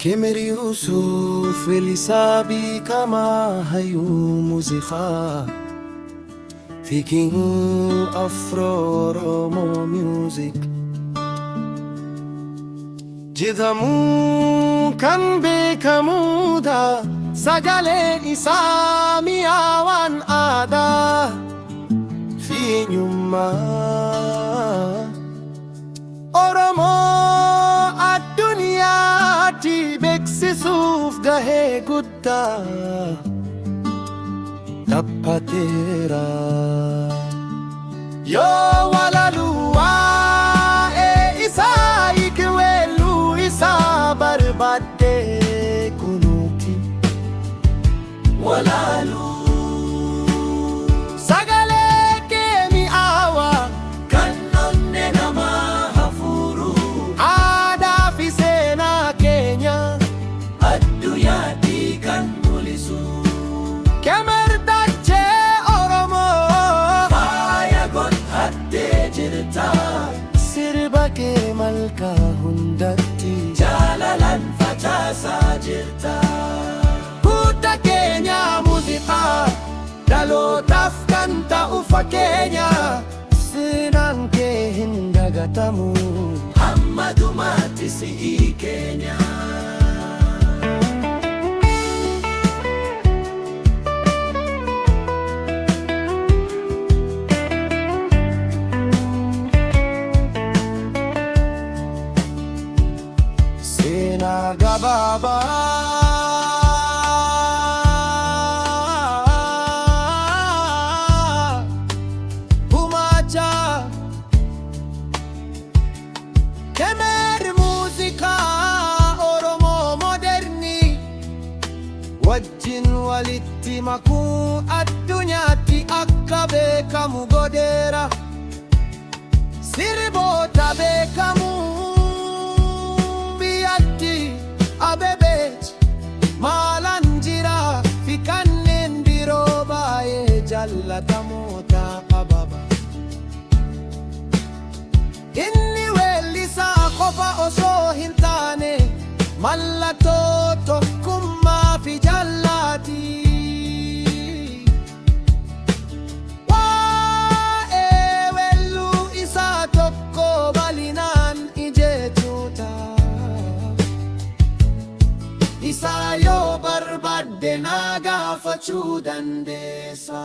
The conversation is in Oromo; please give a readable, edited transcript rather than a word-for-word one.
Kemer Yusuf Elisabi kama hayu muzika fi King Afro Oromo Music jedhamu kan beekamuudha sagaleen isaa mi'aawaan aadaa fi eenyummaa Oromoo addunyaatti beeksisuuf gahee guddaa taphateera. Yoo walaluu waa'ee isaa hiikweeluu isaa barbaadde kunuuti walaluu sagalee kee mi'aawaa kan onnee namaa hafuuru aadaa fi seenaa keenya addunyaatti kan mul'isu. Kemer dachee Oromoo faaya godhattee jirta sirba kee malkaa hundatti jaalalaan facaasaa jirta. Hunda keenya muuziqaa dhalootaaf kan ta'u fakkeenya seenaan kee hin dagatamu hamma dhumaatti si'ii keenya. Seenaa gabaabaa gumaacha Kemer muuziqaa Oromoo modernii wajjin walitti makuu addunyaatti akka beekamu godheera. Sirboota beekamuu Abebeet maalan jira fi kanneen biroo baay'ee jaallatamoota ababa. Inni weellisaa qofa osoo hin taane mallattoo tokkummaa fi jaalalati. Waa'ee weelluu isaa tokko bal'inaan ijeetuuta. Isa yoo barbaadde na gaafachuu dandeessa.